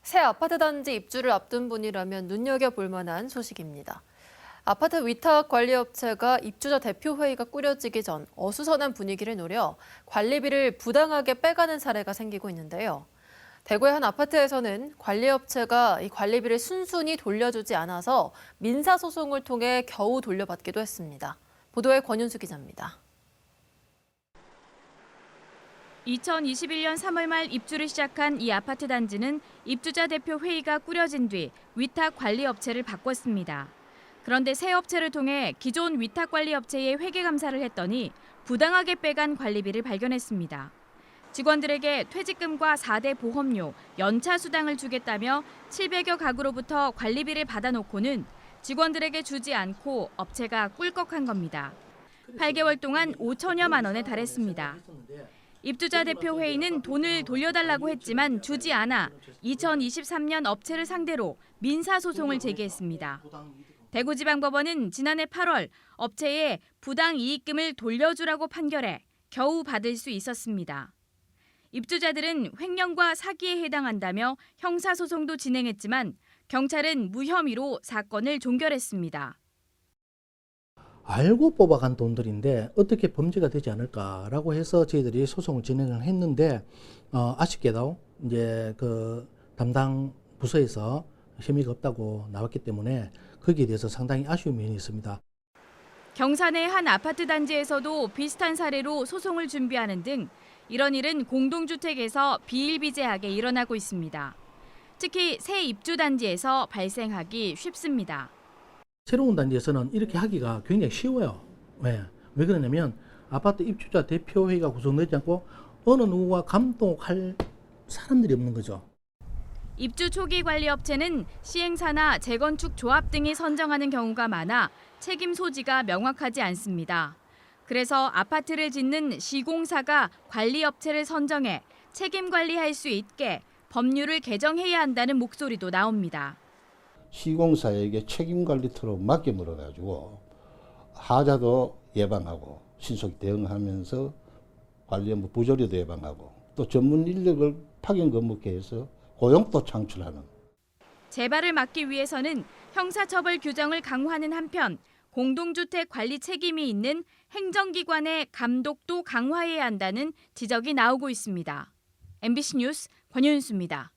새 아파트 단지 입주를 앞둔 분이라면 눈여겨볼 만한 소식입니다. 아파트 위탁 관리업체가 입주자 대표회의가 꾸려지기 전 어수선한 분위기를 노려 관리비를 부당하게 빼가는 사례가 생기고 있는데요. 대구의 한 아파트에서는 관리업체가 이 관리비를 순순히 돌려주지 않아서 민사소송을 통해 겨우 돌려받기도 했습니다. 보도에 권윤수 기자입니다. 2021년 3월 말 입주를 시작한 이 아파트 단지는 입주자 대표 회의가 꾸려진 뒤 위탁 관리업체를 바꿨습니다. 그런데 새 업체를 통해 기존 위탁 관리업체의 회계 감사를 했더니 부당하게 빼간 관리비를 발견했습니다. 직원들에게 퇴직금과 4대 보험료, 연차 수당을 주겠다며 700여 가구로부터 관리비를 받아놓고는 직원들에게 주지 않고 업체가 꿀꺽한 겁니다. 8개월 동안 5천여만 원에 달했습니다. 입주자 대표 회의는 돈을 돌려달라고 했지만 주지 않아 2023년 업체를 상대로 민사소송을 제기했습니다. 대구지방법원은 지난해 8월 업체에 부당 이익금을 돌려주라고 판결해 겨우 받을 수 있었습니다. 입주자들은 횡령과 사기에 해당한다며 형사소송도 진행했지만 경찰은 무혐의로 사건을 종결했습니다. 알고 뽑아간 돈들인데 어떻게 범죄가 되지 않을까라고 해서 저희들이 소송을 진행을 했는데 아쉽게도 이제 그 담당 부서에서 혐의가 없다고 나왔기 때문에 거기에 대해서 상당히 아쉬운 면이 있습니다. 경산의 한 아파트 단지에서도 비슷한 사례로 소송을 준비하는 등 이런 일은 공동주택에서 비일비재하게 일어나고 있습니다. 특히 새 입주 단지에서 발생하기 쉽습니다. 새로운 단지에서는 이렇게 하기가 굉장히 쉬워요. 왜 그러냐면 아파트 입주자 대표회의가 구성되지 않고 어느 누구가 감독할 사람들이 없는 거죠. 입주 초기 관리 업체는 시행사나 재건축 조합 등이 선정하는 경우가 많아 책임 소지가 명확하지 않습니다. 그래서 아파트를 짓는 시공사가 관리 업체를 선정해 책임 관리할 수 있게 법률을 개정해야 한다는 목소리도 나옵니다. 시공사에게 책임관리토로 맡겨물어가지고 하자도 예방하고 신속 대응하면서 관리 업무 부조리도 예방하고 또 전문 인력을 파견 근무케 해서 고용도 창출하는. 재발을 막기 위해서는 형사처벌 규정을 강화하는 한편 공동주택 관리 책임이 있는 행정기관의 감독도 강화해야 한다는 지적이 나오고 있습니다. MBC 뉴스 권윤수입니다.